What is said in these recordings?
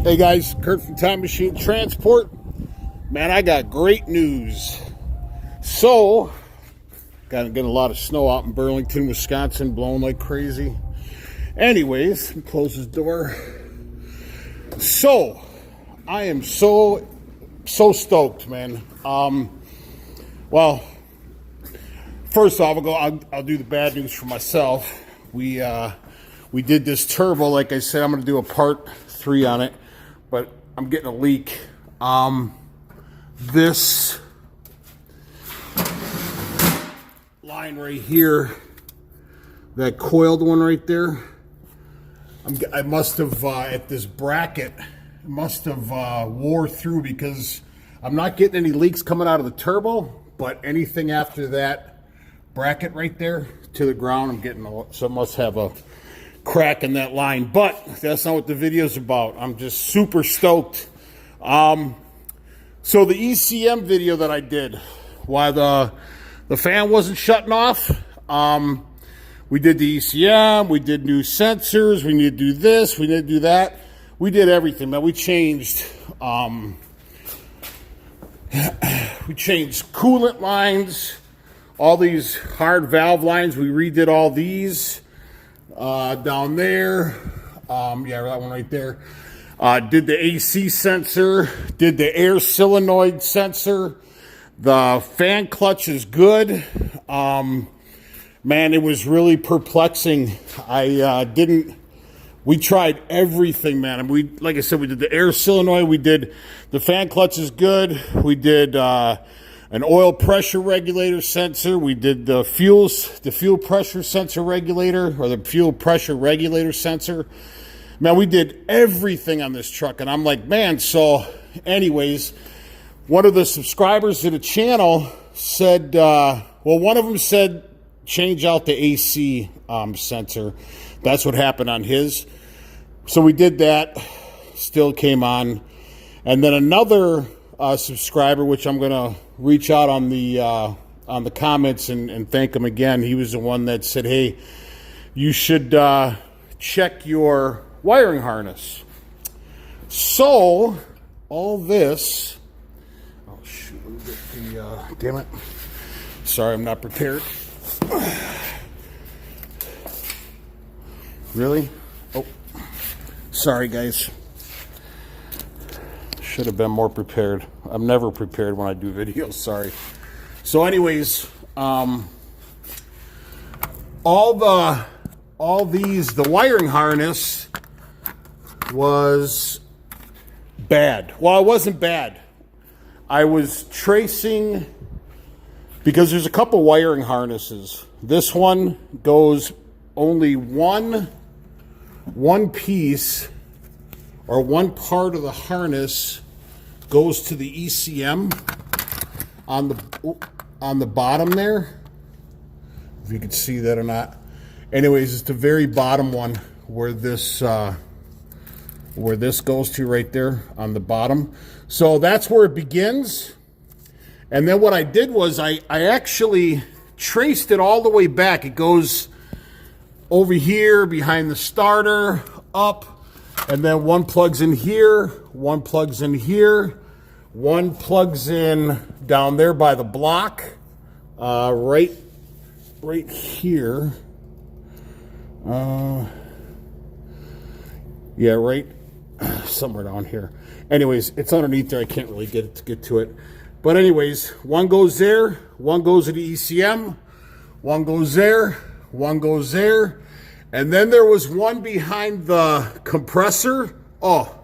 Hey guys, Kurt from Time Machine Transport. Man, I got great news. So, getting a lot of snow out in Burlington, Wisconsin, blowing like crazy. Anyways, close this door. So, I am so stoked, man. Well, first off, I'll do the bad news for myself. We did this turbo, like I said. I'm going to do a part 3 on it, but I'm getting a leak. This line right here, that coiled one right there, I must have at this bracket must have wore through, because I'm not getting any leaks coming out of the turbo, but anything after that bracket right there to the ground, I'm getting so it must have a crack in that line. But that's not what the video's about. I'm just super stoked. So the ECM video that I did while the fan wasn't shutting off, we did the ECM, we did new sensors, we need to do this, we need to do that. We did everything, man. We changed coolant lines, all these hard valve lines. We redid all these down there. Yeah, that one right there. Did the AC sensor, did the air solenoid sensor. The fan clutch is good. Man, it was really perplexing. We tried everything, man. And like I said, we did the air solenoid. We did the fan clutch is good. We did an oil pressure regulator sensor. We did the fuel pressure sensor regulator, or the fuel pressure regulator sensor. Man, we did everything on this truck. And I'm like, man, so anyways, one of the subscribers to the channel said, one of them said, change out the AC sensor. That's what happened on his. So we did that, still came on. And then another subscriber, which I'm going to reach out on the comments and thank him again. He was the one that said, hey, you should check your wiring harness. So all this, oh shoot, let me get the, damn it. Sorry, I'm not prepared. Really? Oh, sorry guys. Should have been more prepared. I'm never prepared when I do videos, sorry. So anyways, the wiring harness was bad. Well, it wasn't bad. I was tracing, because there's a couple wiring harnesses. This one goes only one piece, or one part of the harness goes to the ECM on the bottom there. If you can see that or not. Anyways, it's the very bottom one where this goes to, right there on the bottom. So that's where it begins. And then what I did was I actually traced it all the way back. It goes over here behind the starter, up, and then one plugs in here, one plugs in here, one plugs in down there by the block, right here. Yeah, right somewhere down here. Anyways, it's underneath there. I can't really get to it. But anyways, one goes there, one goes to the ECM, one goes there, one goes there. And then there was one behind the compressor. Oh,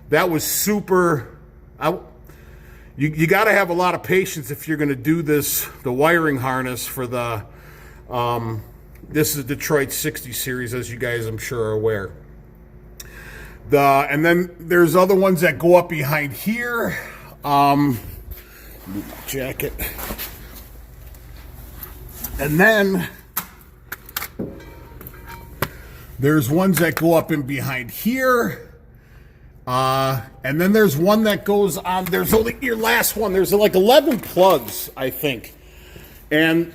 that was super. You got to have a lot of patience if you're going to do this, the wiring harness for the, this is Detroit 60 series, as you guys I'm sure are aware. And then there's other ones that go up behind here. Jacket. And then there's ones that go up in behind here. And then there's one that goes on. There's only your last one. There's like 11 plugs, I think. And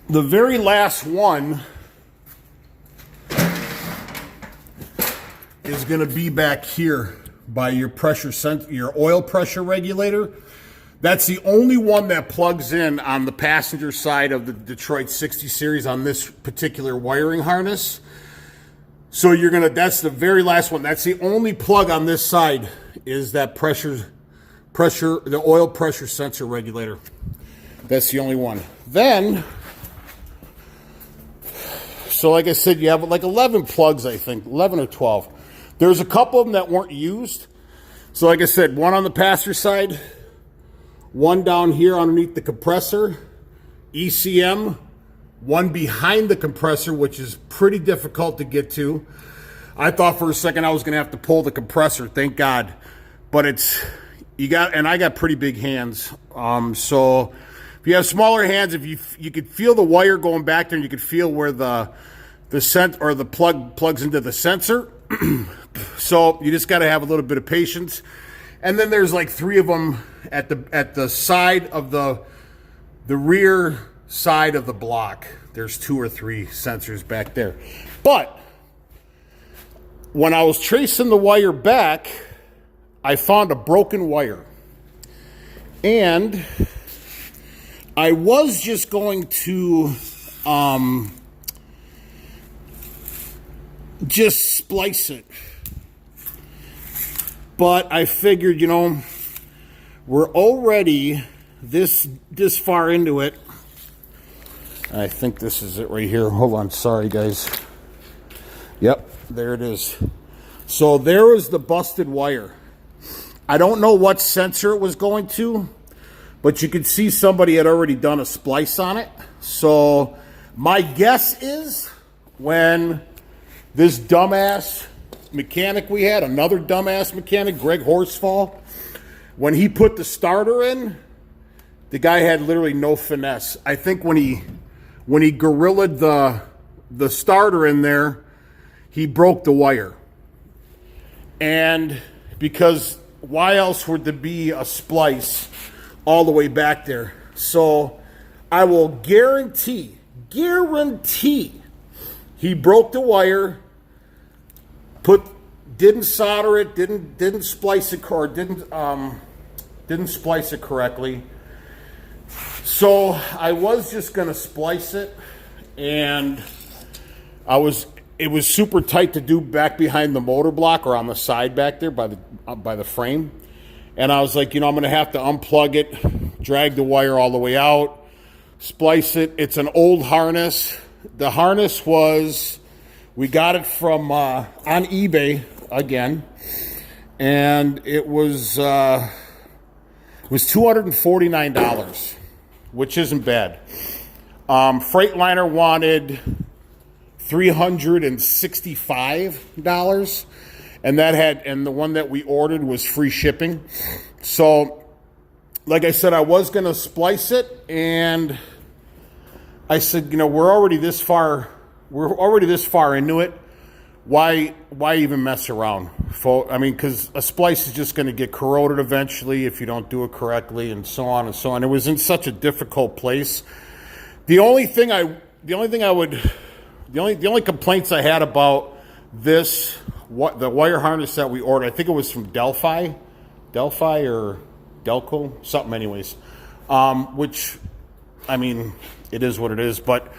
the very last one is going to be back here by your your oil pressure regulator. That's the only one that plugs in on the passenger side of the Detroit 60 series on this particular wiring harness. So that's the very last one. That's the only plug on this side is that the oil pressure sensor regulator. That's the only one. Then, so like I said, you have like 11 plugs, I think, 11 or 12. There's a couple of them that weren't used. So like I said, one on the passenger side, one down here underneath the compressor, ECM, one behind the compressor, which is pretty difficult to get to. I thought for a second I was going to have to pull the compressor, thank God. But and I got pretty big hands. So if you have smaller hands, if you could feel the wire going back there, and you could feel where the plug plugs into the sensor. So you just got to have a little bit of patience. And then there's like 3 of them at the side of the rear side of the block. There's 2 or 3 sensors back there. But when I was tracing the wire back, I found a broken wire. And I was just going to just splice it. But I figured, we're already this far into it. I think this is it right here. Hold on. Sorry, guys. Yep, there it is. So there is the busted wire. I don't know what sensor it was going to, but you could see somebody had already done a splice on it. So my guess is when this dumbass mechanic we had, another dumbass mechanic, Greg Horsfall, when he put the starter in, the guy had literally no finesse. I think when he gorillaed the starter in there, he broke the wire. And because why else would there be a splice all the way back there? So I will guarantee he broke the wire, didn't solder it, didn't splice it, or didn't splice it correctly. So I was just gonna splice it, and it was super tight to do back behind the motor block or on the side back there by the frame. And I was like, I'm gonna have to unplug it, drag the wire all the way out, splice it. It's an old harness. The harness we got it from on eBay again, and it was $249, which isn't bad. Freightliner wanted $365, and the one that we ordered was free shipping. So, like I said, I was gonna splice it, and I said, we're already this far into it. Why even mess around? Because a splice is just going to get corroded eventually if you don't do it correctly, and so on and so on. It was in such a difficult place. The only complaints I had about the wire harness that we ordered, I think it was from Delphi or Delco, something anyways. Which, it is what it is. But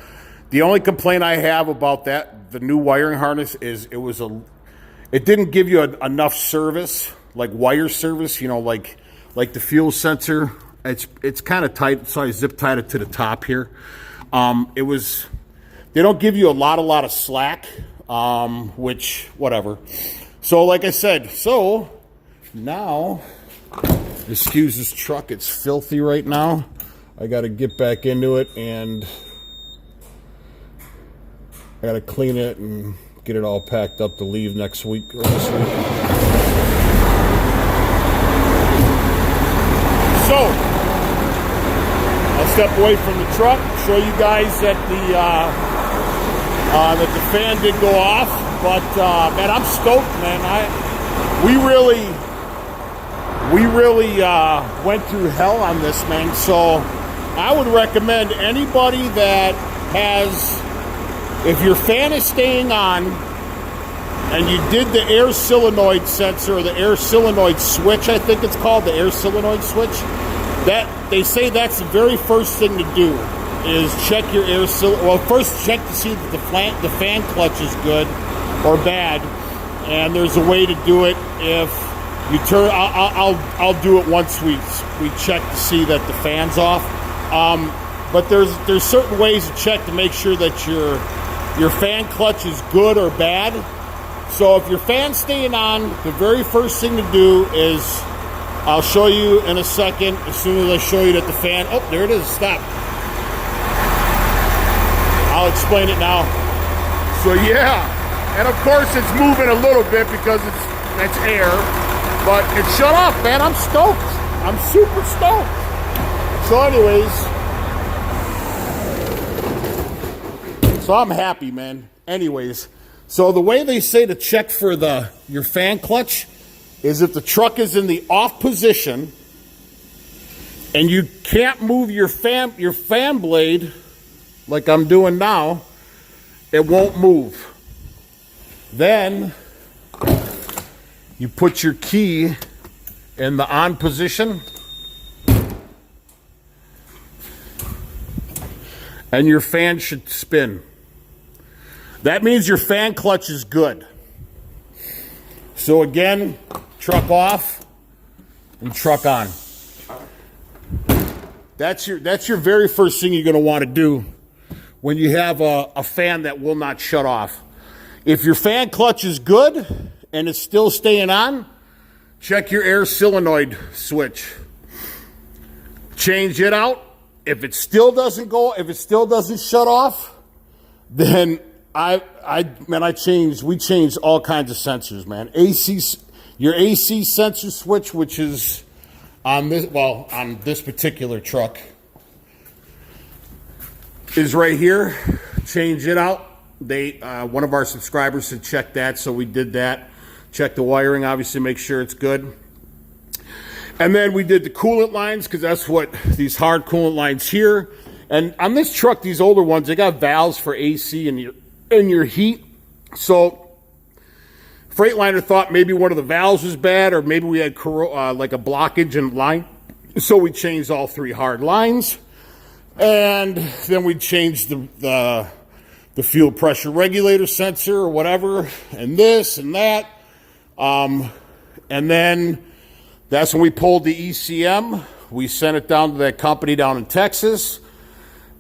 the only complaint I have about the new wiring harness, is it didn't give you enough service, like wire service, like the fuel sensor. It's kind of tight, so I zip tied it to the top here. They don't give you a lot of slack, which, whatever. So like I said, now, excuse this truck, it's filthy right now. I got to get back into it, and I got to clean it and get it all packed up to leave next week or this week. So, I'll step away from the truck, show you guys that the fan did go off. But, man, I'm stoked, man. We really went through hell on this, man. So I would recommend anybody that if your fan is staying on and you did the air solenoid sensor, or the air solenoid switch, I think it's called, the air solenoid switch, that they say that's the very first thing to do, is check your air solenoid. Well, first check to see that the fan clutch is good or bad, and there's a way to do it. If you turn, I'll do it once we check to see that the fan's off. But there's certain ways to check to make sure that your fan clutch is good or bad. So if your fan's staying on, the very first thing to do is, I'll show you in a second, as soon as I show you that the fan, oh, there it is, stop. I'll explain it now. So yeah, and of course it's moving a little bit because that's air, but it shut off, man. I'm stoked. I'm super stoked. So anyways, so I'm happy, man. Anyways, so the way they say to check for your fan clutch is if the truck is in the off position and you can't move your fan blade like I'm doing now, it won't move. Then you put your key in the on position and your fan should spin. That means your fan clutch is good. So again, truck off and truck on. That's your very first thing you're going to want to do when you have a fan that will not shut off. If your fan clutch is good and it's still staying on, check your air solenoid switch. Change it out. If it still doesn't shut off, then we changed all kinds of sensors, man. Your AC sensor switch, which is on this particular truck, is right here. Change it out. One of our subscribers said check that, so we did that. Check the wiring, obviously, make sure it's good. And then we did the coolant lines, because that's what these hard coolant lines here. And on this truck, these older ones, they got valves for AC and your heat. So Freightliner thought maybe one of the valves was bad, or maybe we had like a blockage in line. So we changed all three hard lines. And then we changed the fuel pressure regulator sensor or whatever, and this and that. And then that's when we pulled the ECM. We sent it down to that company down in Texas.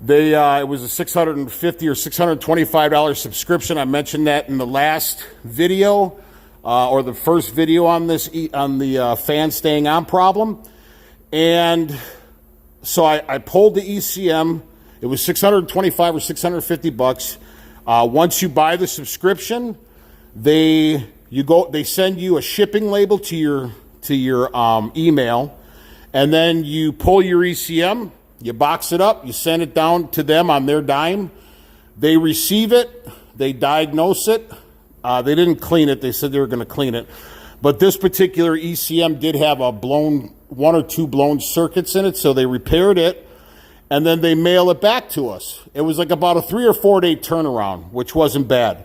It was a $650 or $625 subscription. I mentioned that in the last video, or the first video on the fan staying on problem. And so I pulled the ECM. It was $625 or $650. Once you buy the subscription, they send you a shipping label to your email, and then you pull your ECM, you box it up, you send it down to them on their dime. They receive it, they diagnose it. They didn't clean it. They said they were going to clean it, but this particular ECM did have one or two blown circuits in it, so they repaired it. And then they mail it back to us. It was like about a 3 or 4 day turnaround, which wasn't bad.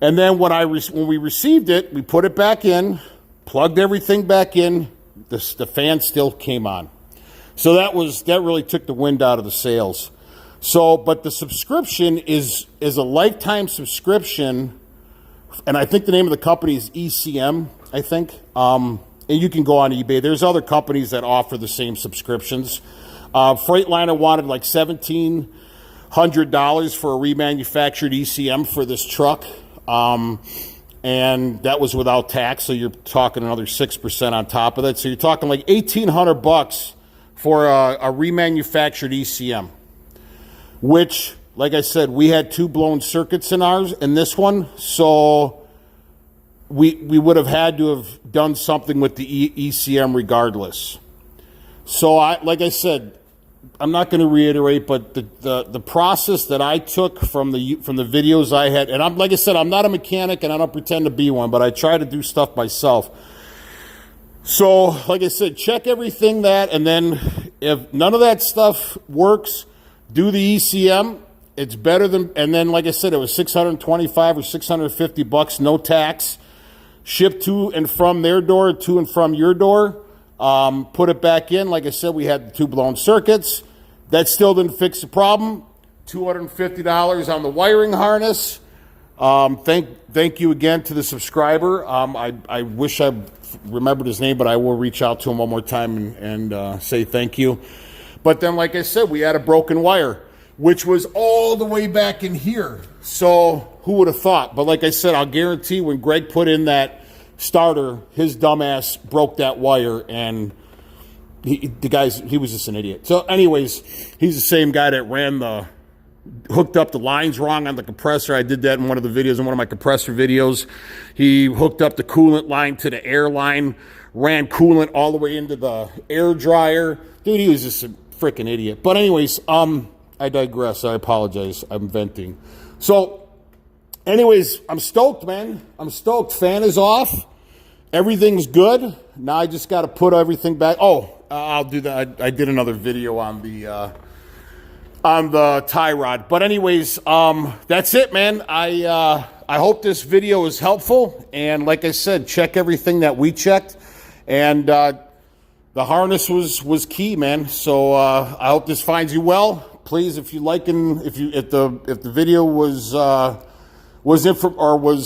And then when we received it, we put it back in, plugged everything back in. The fan still came on. So that really took the wind out of the sails. So, but the subscription is a lifetime subscription, and I think the name of the company is ECM, I think. And you can go on eBay. There's other companies that offer the same subscriptions. Freightliner wanted like $1,700 for a remanufactured ECM for this truck, and that was without tax. So you're talking another 6% on top of that. So you're talking like $1,800 for a remanufactured ECM. Which, like I said, we had 2 blown circuits in this one, so we would have had to have done something with the ECM regardless. So like I said, I'm not going to reiterate, but the process that I took from the videos I had, and like I said, I'm not a mechanic and I don't pretend to be one, but I try to do stuff myself. So, like I said, check everything and then if none of that stuff works, do the ECM, It's better than, and then like I said, it was $625 or $650, no tax. Shipped to and from their door, to and from your door. Put it back in. Like I said, we had the two blown circuits. That still didn't fix the problem. $250 on the wiring harness. Thank you again to the subscriber. I wish I remembered his name, but I will reach out to him one more time and say thank you. But then, like I said, we had a broken wire, which was all the way back in here. So who would have thought? But like I said, I'll guarantee when Greg put in that starter, his dumbass broke that wire, and he was just an idiot. So anyways, he's the same guy that hooked up the lines wrong on the compressor. I did that in one of the videos, in one of my compressor videos. He hooked up the coolant line to the air line, ran coolant all the way into the air dryer. Dude, he was just a freaking idiot. But anyways, I digress. I apologize. I'm venting. So anyways, I'm stoked, man. I'm stoked. Fan is off. Everything's good. Now I just got to put everything back. Oh, I'll do that. I did another video on the tie rod. But anyways, that's it, man. I hope this video is helpful. And like I said, check everything that we checked. And the harness was key, man. So I hope this finds you well. Please, if you like, and if the video was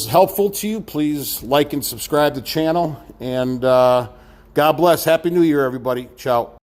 helpful to you, please like and subscribe to the channel. And God bless. Happy New Year, everybody. Ciao.